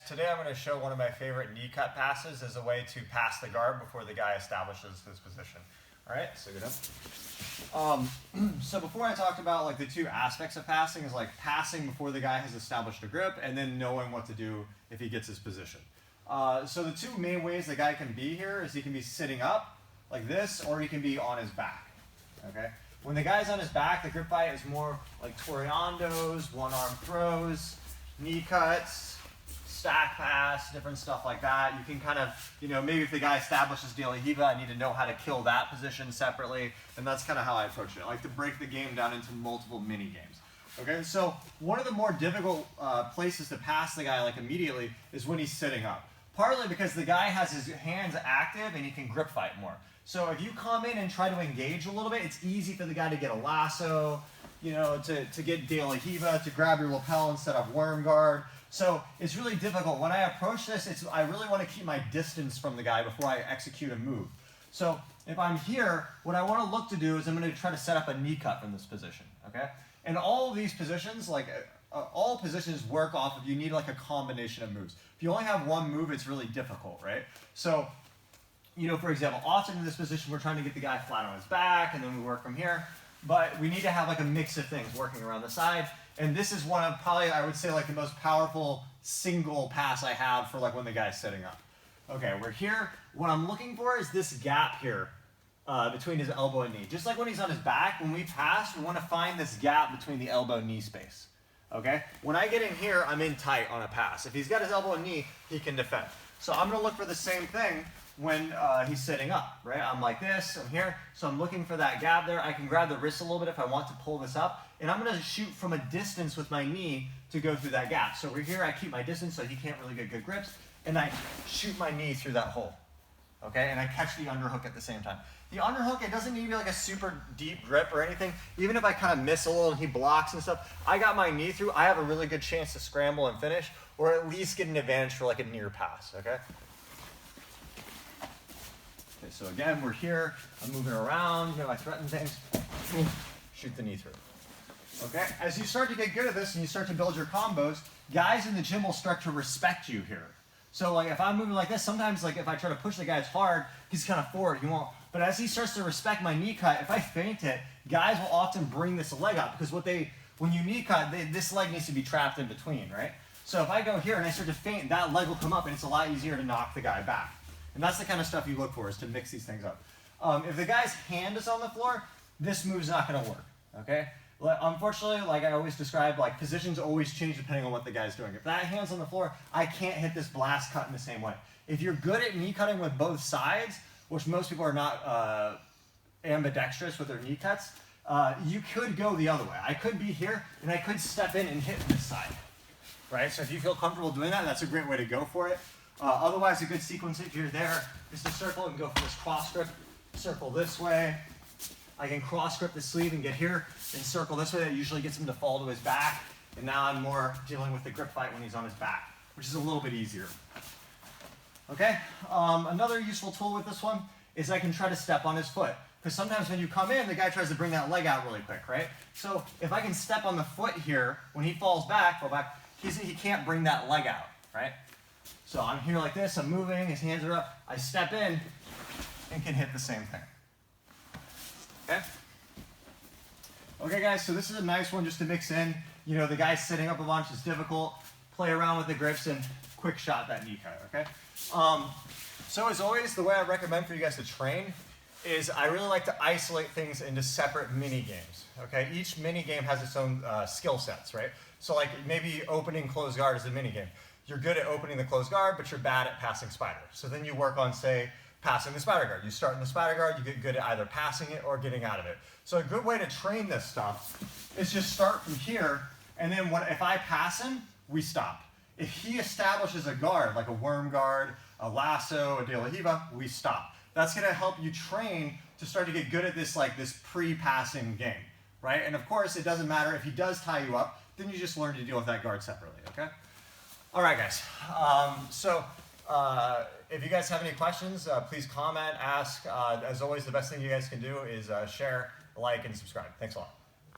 Today I'm going to show one of my favorite knee cut passes as a way to pass the guard before the guy establishes his position. All right, so good up. So before I talked about like the two aspects of passing is like passing before the guy has established a grip and then knowing what to do if he gets his position. So the two main ways the guy can be here is he can be sitting up like this or he can be on his back. Okay. When the guy's on his back, the grip fight is more like toreandos, one-arm throws, knee cuts, stack pass, different stuff like that. You can kind of, maybe if the guy establishes De La Riva, I need to know how to kill that position separately, and that's kind of how I approach it. I like to break the game down into multiple mini games. Okay, so one of the more difficult places to pass the guy like immediately is when he's sitting up. Partly because the guy has his hands active and he can grip fight more. So if you come in and try to engage a little bit, it's easy for the guy to get a lasso, to get De La Riva, to grab your lapel instead of worm guard. So it's really difficult. When I approach this, I really want to keep my distance from the guy before I execute a move. So if I'm here, what I want to look to do is I'm going to try to set up a knee cut from this position, okay? And all of these positions, all positions work off of, you need like a combination of moves. If you only have one move, it's really difficult, right? So, for example, often in this position, we're trying to get the guy flat on his back, and then we work from here. But we need to have like a mix of things working around the side. And this is one of probably, I would say, like the most powerful single pass I have for like when the guy's sitting up. Okay, we're here. What I'm looking for is this gap here between his elbow and knee. Just like when he's on his back, when we pass, we want to find this gap between the elbow and knee space. Okay? When I get in here, I'm in tight on a pass. If he's got his elbow and knee, he can defend. So I'm going to look for the same thing when he's sitting up, right? I'm like this, I'm here, so I'm looking for that gap there. I can grab the wrist a little bit if I want to pull this up, and I'm gonna shoot from a distance with my knee to go through that gap. So over here, I keep my distance so he can't really get good grips, and I shoot my knee through that hole, okay? And I catch the underhook at the same time. The underhook, it doesn't need to be like a super deep grip or anything. Even if I kind of miss a little and he blocks and stuff, I got my knee through, I have a really good chance to scramble and finish, or at least get an advantage for like a near pass, okay? Okay, so again, we're here, I'm moving around, I threaten things, shoot the knee through. Okay, as you start to get good at this and you start to build your combos, guys in the gym will start to respect you here. So like if I'm moving like this, sometimes like if I try to push the guy as hard, he's kind of forward, he won't. But as he starts to respect my knee cut, if I feint it, guys will often bring this leg up because when you knee cut, this leg needs to be trapped in between, right? So if I go here and I start to feint, that leg will come up and it's a lot easier to knock the guy back. And that's the kind of stuff you look for, is to mix these things up. If the guy's hand is on the floor, this move's not going to work, okay? Unfortunately, like I always describe, like positions always change depending on what the guy's doing. If that hand's on the floor, I can't hit this blast cut in the same way. If you're good at knee cutting with both sides, which most people are not ambidextrous with their knee cuts, you could go the other way. I could be here, and I could step in and hit this side, right? So if you feel comfortable doing that, that's a great way to go for it. Otherwise, a good sequence if you're there is to circle and go for this cross grip. Circle this way. I can cross grip the sleeve and get here and circle this way. That usually gets him to fall to his back. And now I'm more dealing with the grip fight when he's on his back, which is a little bit easier. Okay, another useful tool with this one is I can try to step on his foot. Because sometimes when you come in, the guy tries to bring that leg out really quick, right? So if I can step on the foot here, when he falls back, he can't bring that leg out, right? So I'm here like this, I'm moving, his hands are up, I step in and can hit the same thing. Okay? Okay guys, so this is a nice one just to mix in. The guy sitting up a bunch is difficult. Play around with the grips and quick shot that knee cut, okay? So as always, the way I recommend for you guys to train is I really like to isolate things into separate mini games, okay? Each mini game has its own skill sets, right? So like maybe opening closed guard is a mini game. You're good at opening the closed guard, but you're bad at passing spider. So then you work on, say, passing the spider guard. You start in the spider guard, you get good at either passing it or getting out of it. So a good way to train this stuff is just start from here, and then if I pass him, we stop. If he establishes a guard, like a worm guard, a lasso, a De La Riva, we stop. That's gonna help you train to start to get good at this pre-passing game, right? And of course, it doesn't matter if he does tie you up, then you just learn to deal with that guard separately, okay? All right, guys. If you guys have any questions, please comment, ask. As always, the best thing you guys can do is share, like, and subscribe. Thanks a lot.